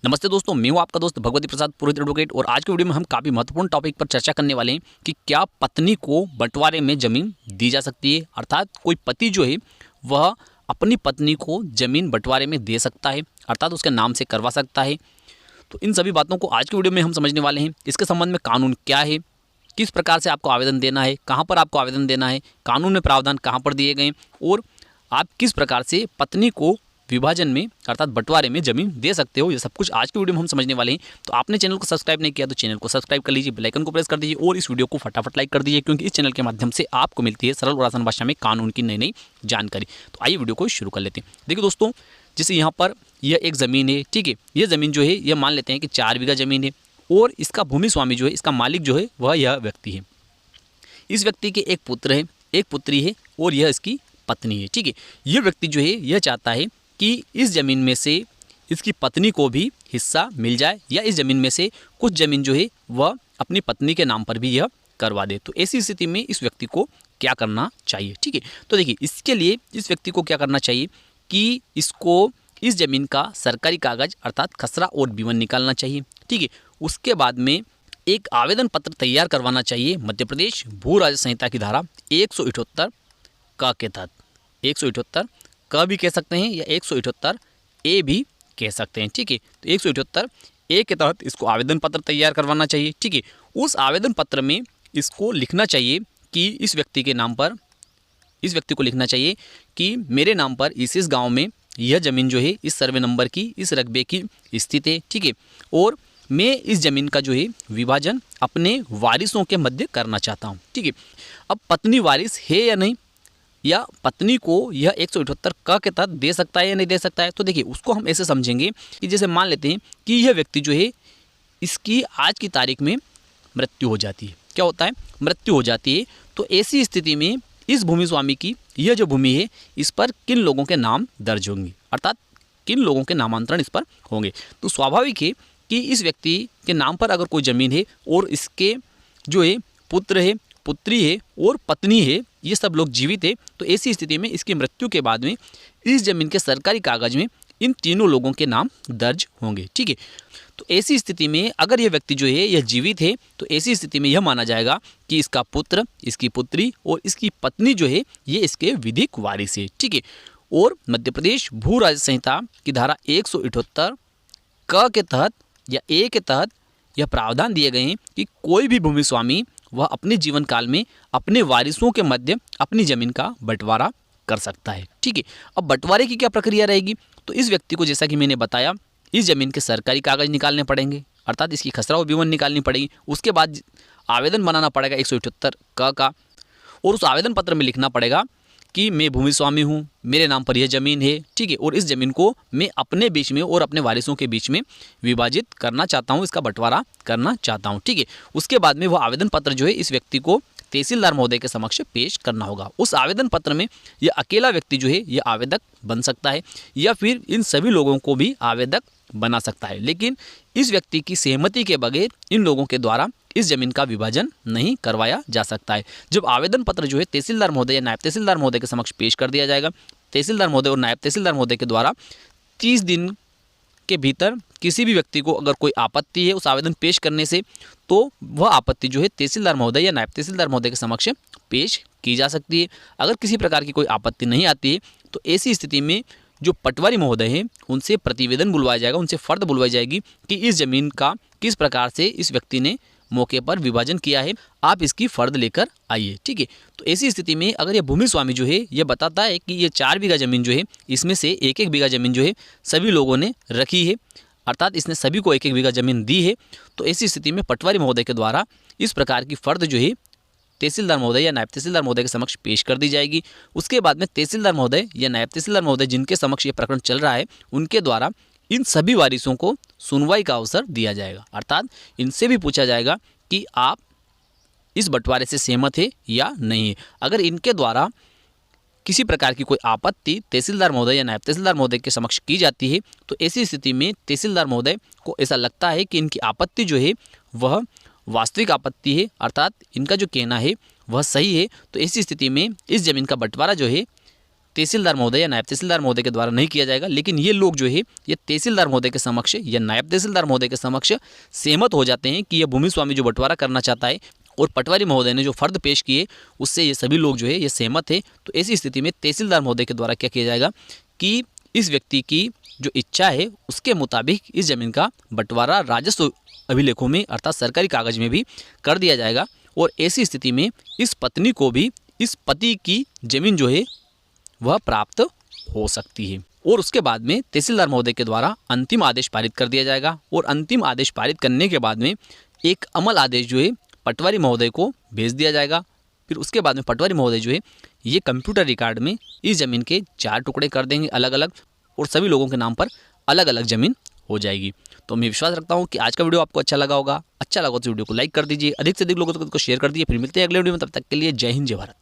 नमस्ते दोस्तों, मैं हूं आपका दोस्त भगवती प्रसाद पुरोहित एडवोकेट। और आज के वीडियो में हम काफ़ी महत्वपूर्ण टॉपिक पर चर्चा करने वाले हैं कि क्या पत्नी को बंटवारे में ज़मीन दी जा सकती है। अर्थात कोई पति जो है वह अपनी पत्नी को ज़मीन बंटवारे में दे सकता है, अर्थात उसके नाम से करवा सकता है। तो इन सभी बातों को आज के वीडियो में हम समझने वाले हैं। इसके संबंध में कानून क्या है, किस प्रकार से आपको आवेदन देना है, कहाँ पर आपको आवेदन देना है, कानून में प्रावधान कहाँ पर दिए गए, और आप किस प्रकार से पत्नी को विभाजन में अर्थात बंटवारे में ज़मीन दे सकते हो, ये सब कुछ आज के वीडियो में हम समझने वाले हैं। तो आपने चैनल को सब्सक्राइब नहीं किया तो चैनल को सब्सक्राइब कर लीजिए, बेल आइकन को प्रेस कर दीजिए और इस वीडियो को फटाफट लाइक कर दीजिए, क्योंकि इस चैनल के माध्यम से आपको मिलती है सरल और आसान भाषा में कानून की नई नई जानकारी। तो आइए वीडियो को शुरू कर लेते हैं। देखिए दोस्तों, जैसे यहाँ पर यह एक ज़मीन है, ठीक है। ये ज़मीन जो है यह मान लेते हैं कि 4 बीघा ज़मीन है और इसका भूमि स्वामी जो है, इसका मालिक जो है वह यह व्यक्ति है। इस व्यक्ति के एक पुत्र है, एक पुत्री है और यह इसकी पत्नी है, ठीक है। यह व्यक्ति जो है यह चाहता है कि इस ज़मीन में से इसकी पत्नी को भी हिस्सा मिल जाए, या इस ज़मीन में से कुछ ज़मीन जो है वह अपनी पत्नी के नाम पर भी यह करवा दे। तो ऐसी स्थिति में इस व्यक्ति को क्या करना चाहिए, ठीक है। तो देखिए, इसके लिए इस व्यक्ति को क्या करना चाहिए कि इसको इस ज़मीन का सरकारी कागज़ अर्थात खसरा और बीवन निकालना चाहिए, ठीक है। उसके बाद में एक आवेदन पत्र तैयार करवाना चाहिए मध्य प्रदेश भू राज्य संहिता की धारा 178 क के तहत। 178 क भी कह सकते हैं या 178 ए भी कह सकते हैं, ठीक है। तो 178 ए के तहत इसको आवेदन पत्र तैयार करवाना चाहिए, ठीक है। उस आवेदन पत्र में इसको लिखना चाहिए कि इस व्यक्ति के नाम पर, इस व्यक्ति को लिखना चाहिए कि मेरे नाम पर इस गांव में यह ज़मीन जो है इस सर्वे नंबर की, इस रकबे की स्थित है, ठीक है। और मैं इस ज़मीन का जो है विभाजन अपने वारिसों के मध्य करना चाहता हूँ, ठीक है। अब पत्नी वारिस है या नहीं, या पत्नी को यह 178 क के तहत दे सकता है या नहीं दे सकता है, तो देखिए उसको हम ऐसे समझेंगे कि जैसे मान लेते हैं कि यह व्यक्ति जो है इसकी आज की तारीख में मृत्यु हो जाती है। क्या होता है? मृत्यु हो जाती है। तो ऐसी स्थिति में इस भूमि स्वामी की यह जो भूमि है इस पर किन लोगों के नाम दर्ज होंगे, अर्थात किन लोगों के नामांतरण इस पर होंगे। तो स्वाभाविक है कि इस व्यक्ति के नाम पर अगर कोई ज़मीन है और इसके जो है पुत्र है, पुत्री है और पत्नी है, ये सब लोग जीवित है, तो ऐसी स्थिति में इसकी मृत्यु के बाद में इस ज़मीन के सरकारी कागज़ में इन तीनों लोगों के नाम दर्ज होंगे, ठीक है। तो ऐसी स्थिति में अगर यह व्यक्ति जो है यह जीवित है, तो ऐसी स्थिति में यह माना जाएगा कि इसका पुत्र, इसकी पुत्री और इसकी पत्नी जो है ये इसके विधिक वारिस है, ठीक है। और मध्य प्रदेश भू राज्य संहिता की धारा 178 क के तहत या ए के तहत यह प्रावधान दिए गए हैं कि कोई भी भूमि स्वामी वह अपने जीवन काल में अपने वारिसों के मध्य अपनी ज़मीन का बंटवारा कर सकता है, ठीक है। अब बंटवारे की क्या प्रक्रिया रहेगी? तो इस व्यक्ति को, जैसा कि मैंने बताया, इस ज़मीन के सरकारी कागज़ निकालने पड़ेंगे, अर्थात इसकी खसरा और बीवन निकालनी पड़ेगी। उसके बाद आवेदन बनाना पड़ेगा 178 क का, और उस आवेदन पत्र में लिखना पड़ेगा कि मैं भूमि स्वामी हूँ, मेरे नाम पर यह ज़मीन है, ठीक है, और इस ज़मीन को मैं अपने बीच में और अपने वारिसों के बीच में विभाजित करना चाहता हूँ, इसका बंटवारा करना चाहता हूँ, ठीक है। उसके बाद में वह आवेदन पत्र जो है इस व्यक्ति को तहसीलदार महोदय के समक्ष पेश करना होगा। उस आवेदन पत्र में यह अकेला व्यक्ति जो है यह आवेदक बन सकता है, या फिर इन सभी लोगों को भी आवेदक बना सकता है, लेकिन इस व्यक्ति की सहमति के बगैर इन लोगों के द्वारा इस ज़मीन का विभाजन नहीं करवाया जा सकता है। जब आवेदन पत्र जो है तहसीलदार महोदय या नायब तहसीलदार महोदय के समक्ष पेश कर दिया जाएगा, तहसीलदार महोदय और नायब तहसीलदार महोदय के द्वारा 30 दिन के भीतर किसी भी व्यक्ति को अगर कोई आपत्ति है उस आवेदन पेश करने से, तो वह आपत्ति जो है तहसीलदार महोदय या नायब तहसीलदार महोदय के समक्ष पेश की जा सकती है। अगर किसी प्रकार की कोई आपत्ति नहीं आती है, तो ऐसी स्थिति में जो पटवारी महोदय हैं उनसे प्रतिवेदन बुलवाया जाएगा, उनसे फ़र्द बुलवाई जाएगी कि इस ज़मीन का किस प्रकार से इस व्यक्ति ने मौके पर विभाजन किया है, आप इसकी फ़र्द लेकर आइए, ठीक है। तो ऐसी स्थिति में अगर यह भूमि स्वामी जो है यह बताता है कि ये 4 बीघा ज़मीन जो है इसमें से 1-1 बीघा ज़मीन जो है सभी लोगों ने रखी है, अर्थात इसने सभी को 1-1 बीघा ज़मीन दी है, तो ऐसी स्थिति में पटवारी महोदय के द्वारा इस प्रकार की फ़र्द जो है तहसीलदार महोदय या नायब तहसीलदार महोदय के समक्ष पेश कर दी जाएगी। उसके बाद में तहसीलदार महोदय या नायब तहसीलदार महोदय जिनके समक्ष ये प्रकरण चल रहा है उनके द्वारा इन सभी वारिसों को सुनवाई का अवसर दिया जाएगा, अर्थात इनसे भी पूछा जाएगा कि आप इस बंटवारे से सहमत है या नहीं है। अगर इनके द्वारा किसी प्रकार की कोई आपत्ति तहसीलदार महोदय या नायब तहसीलदार महोदय के समक्ष की जाती है, तो ऐसी स्थिति में तहसीलदार महोदय को ऐसा लगता है कि इनकी आपत्ति जो है वह वास्तविक आपत्ति है, अर्थात इनका जो कहना है वह सही है, तो ऐसी स्थिति में इस ज़मीन का बंटवारा जो है तहसीलदार महोदय या नायब तहसीलदार महोदय के द्वारा नहीं किया जाएगा, लेकिन ये लोग जो है ये तहसीलदार महोदय के समक्ष या नायब तहसीलदार महोदय के समक्ष सहमत हो जाते हैं कि यह भूमि स्वामी जो बंटवारा करना चाहता है और पटवारी महोदय ने जो फर्द पेश किए उससे ये सभी लोग जो है ये सहमत है। तो ऐसी स्थिति में तहसीलदार महोदय के द्वारा क्या किया जाएगा कि इस व्यक्ति की जो इच्छा है उसके मुताबिक इस जमीन का बंटवारा राजस्व अभिलेखों में अर्थात सरकारी कागज में भी कर दिया जाएगा। और ऐसी स्थिति में इस पत्नी को भी इस पति की जमीन जो है वह प्राप्त हो सकती है। और उसके बाद में तहसीलदार महोदय के द्वारा अंतिम आदेश पारित कर दिया जाएगा और अंतिम आदेश पारित करने के बाद में एक अमल आदेश जो है पटवारी महोदय को भेज दिया जाएगा। फिर उसके बाद में पटवारी महोदय जो है ये कंप्यूटर रिकॉर्ड में इस ज़मीन के 4 टुकड़े कर देंगे अलग अलग, और सभी लोगों के नाम पर अलग अलग ज़मीन हो जाएगी। तो मैं विश्वास रखता हूँ कि आज का वीडियो आपको अच्छा लगा होगा। अच्छा लगा तो वीडियो को लाइक कर दीजिए, अधिक से अधिक लोगों तक को शेयर कर दीजिए। फिर मिलते हैं अगले वीडियो में, तब तक के लिए जय हिंद जय भारत।